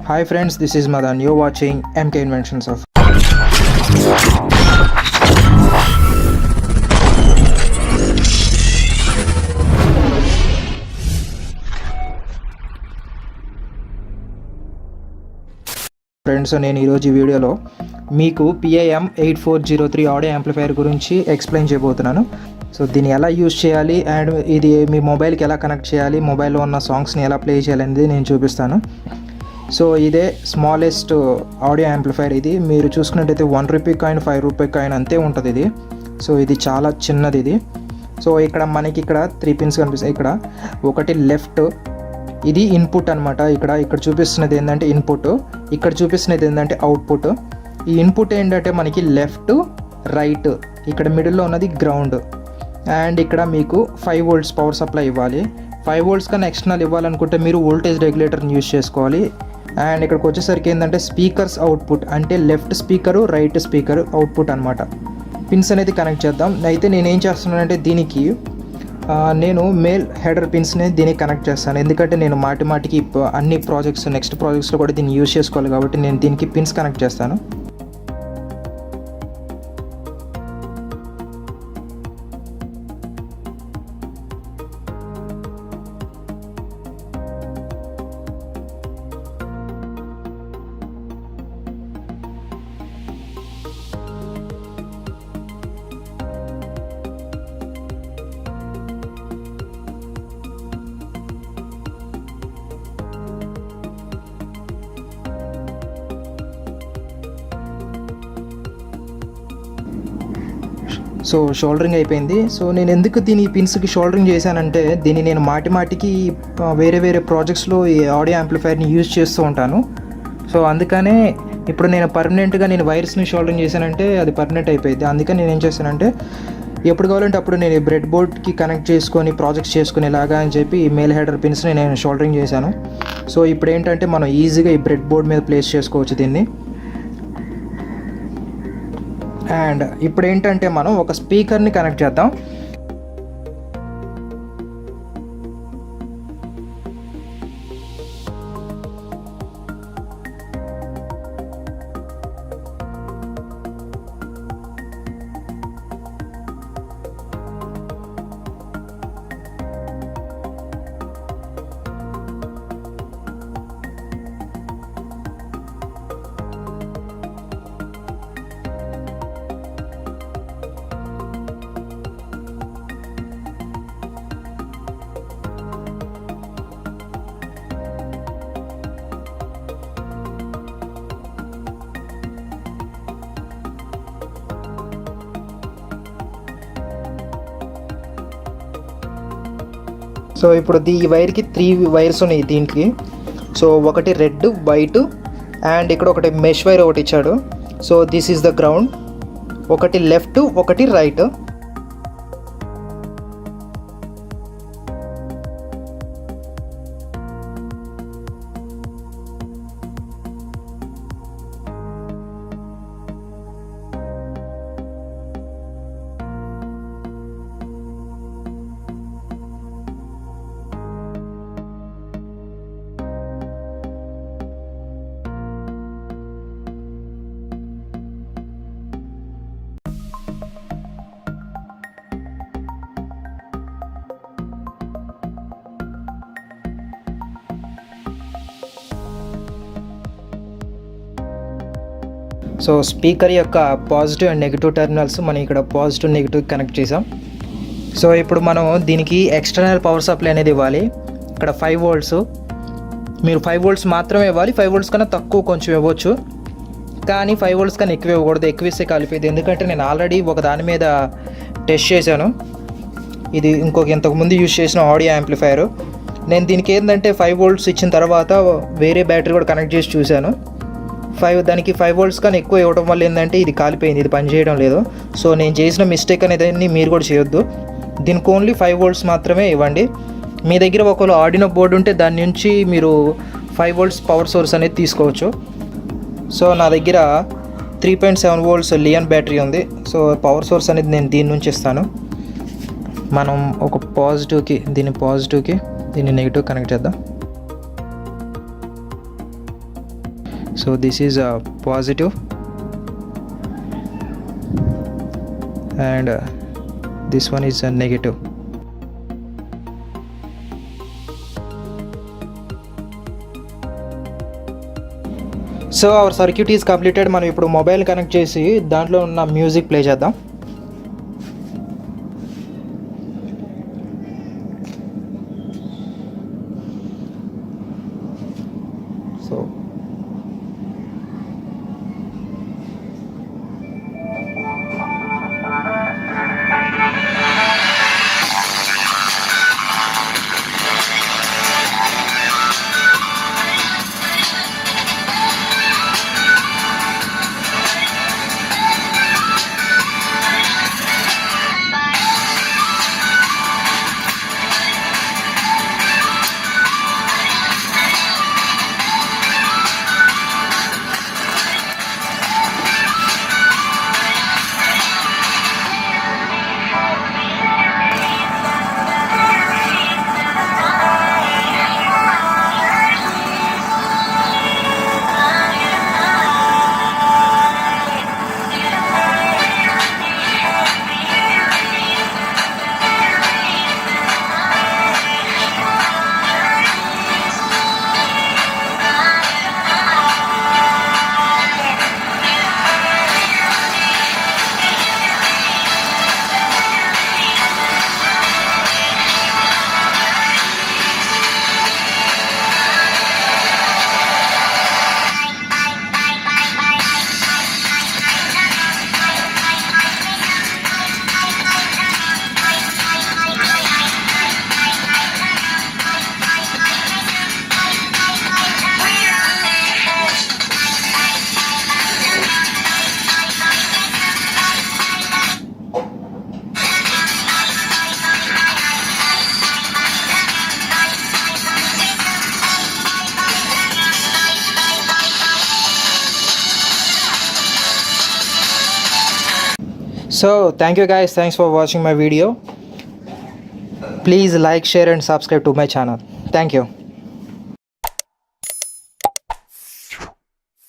Hi friends, this is Madan. You're watching MK Inventions of. Friends, నేను ఈరోజు ఈ వీడియోలో మీకు PIM 8403 ఆడియో యాంప్లిఫైయర్ గురించి ఎక్స్ప్లెయిన్ చేయబోతున్నాను. సో దీన్ని ఎలా యూజ్ చేయాలి అండ్ ఇది మీ మొబైల్కి ఎలా కనెక్ట్ చేయాలి, మొబైల్లో ఉన్న సాంగ్స్ని ఎలా ప్లే చేయాలి అనేది నేను చూపిస్తాను. సో ఇదే స్మాలెస్ట్ ఆడియో యాంప్లిఫైయర్. ఇది మీరు చూసుకున్నట్టయితే 1 రూపీ కాయిన్, 5 రూపీ కాయిన్ అంతే ఉంటుంది ఇది. సో ఇది చాలా చిన్నది ఇది. సో ఇక్కడ మనకి 3 పిన్స్ కనిపిస్తాయి. ఇక్కడ ఒకటి లెఫ్ట్, ఇది ఇన్పుట్ అనమాట. ఇక్కడ చూపిస్తున్నది ఏంటంటే ఇన్పుట్, ఇక్కడ చూపిస్తున్నది ఏంటంటే అవుట్పుట్. ఈ ఇన్పుట్ ఏంటంటే మనకి లెఫ్ట్, రైట్, ఇక్కడ మిడిల్లో ఉన్నది గ్రౌండ్. అండ్ ఇక్కడ మీకు 5 volts పవర్ సప్లై ఇవ్వాలి. 5 volts కన్నా ఎక్స్టర్నల్ ఇవ్వాలనుకుంటే మీరు వోల్టేజ్ రెగ్యులేటర్ని యూజ్ చేసుకోవాలి. అండ్ ఇక్కడికి వచ్చేసరికి ఏంటంటే స్పీకర్స్ అవుట్పుట్, అంటే left speaker, right speaker output అనమాట. పిన్స్ అనేది కనెక్ట్ చేద్దాం. అయితే నేనేం చేస్తున్నానంటే దీనికి నేను మేల్ హెడర్ పిన్స్ని దీనికి కనెక్ట్ చేస్తాను. ఎందుకంటే నేను మాటికి అన్ని ప్రాజెక్ట్స్, నెక్స్ట్ ప్రాజెక్ట్స్లో కూడా దీన్ని యూజ్ చేసుకోవాలి కాబట్టి నేను దీనికి పిన్స్ కనెక్ట్ చేస్తాను. సో షోల్డరింగ్ అయిపోయింది. సో నేను ఎందుకు దీని పిన్స్కి షోల్డరింగ్ చేశానంటే దీన్ని నేను మాటికి వేరే ప్రాజెక్ట్స్లో ఈ ఆడియో యాంప్లిఫైర్ని యూజ్ చేస్తూ ఉంటాను. సో అందుకనే ఇప్పుడు నేను పర్మనెంట్గా వైర్స్ని షోల్డరింగ్ చేశానంటే అది పర్మనెంట్ అయిపోయింది. అందుకని నేను ఏం చేశానంటే ఎప్పుడు కావాలంటే అప్పుడు నేను బ్రెడ్ బోర్డ్కి కనెక్ట్ చేసుకొని ప్రాజెక్ట్స్ చేసుకునేలాగా అని చెప్పి ఈ మేల్ హెడర్ పిన్స్ని నేను షోల్డరింగ్ చేశాను. సో ఇప్పుడు ఏంటంటే మనం ఈజీగా ఈ బ్రెడ్ బోర్డ్ మీద ప్లేస్ చేసుకోవచ్చు దీన్ని. అండ్ ఇప్పుడు ఏంటంటే మనం ఒక స్పీకర్ని కనెక్ట్ చేద్దాం. సో ఇప్పుడు ఈ వైర్కి 3 వైర్స్ ఉన్నాయి దీనికి. సో ఒకటి రెడ్, వైట్ అండ్ ఇక్కడ ఒకటి మెష్ వైర్ ఒకటి ఇచ్చాడు. So this is the ground. ఒకటి లెఫ్ట్, ఒకటి రైట్. సో స్పీకర్ యొక్క పాజిటివ్ అండ్ నెగిటివ్ టెర్మినల్స్ మనం ఇక్కడ పాజిటివ్, నెగిటివ్ కనెక్ట్ చేసాం. సో ఇప్పుడు మనం దీనికి ఎక్స్టర్నల్ పవర్ సప్లై అనేది ఇవ్వాలి. ఇక్కడ 5 volts, మీరు 5 volts మాత్రమే ఇవ్వాలి. 5 volts కన్నా తక్కువ కొంచెం ఇవ్వచ్చు, కానీ 5 volts కన్నా ఎక్కువ ఇవ్వకూడదు. ఎక్కువ ఇస్తే కలిపేది. ఎందుకంటే నేను ఆల్రెడీ ఒక దాని మీద టెస్ట్ చేశాను. ఇది ఇంతకుముందు యూజ్ చేసిన ఆడియో యాంప్లిఫైయర్. నేను దీనికి ఏంటంటే 5 volts ఇచ్చిన తర్వాత వేరే బ్యాటరీ కూడా కనెక్ట్ చేసి చూశాను. దానికి 5 volts కన్నా ఎక్కువ ఇవ్వడం వల్ల ఏంటంటే ఇది కాలిపోయింది, ఇది పనిచేయడం లేదు. సో నేను చేసిన మిస్టేక్ అనేది మీరు కూడా చేయొద్దు. దీనికి ఓన్లీ 5 volts మాత్రమే ఇవ్వండి. మీ దగ్గర ఒకవేళ ఆర్డినో బోర్డు ఉంటే దాని నుంచి మీరు 5 volts పవర్ సోర్స్ అనేది తీసుకోవచ్చు. సో నా దగ్గర 3.7 volts లియాన్ బ్యాటరీ ఉంది. సో పవర్ సోర్స్ అనేది నేను దీని నుంచి ఇస్తాను. మనం ఒక పాజిటివ్కి దీన్ని నెగిటివ్ కనెక్ట్ చేద్దాం. So this is a positive, and this one is a negative. So our circuit is completed. మనం ఇప్పుడు మొబైల్ కనెక్ట్ చేసి దాంట్లో ఉన్న మ్యూజిక్ ప్లే చేద్దాం. So thank you guys, thanks for watching my video. Please like, share and subscribe to my channel. Thank you.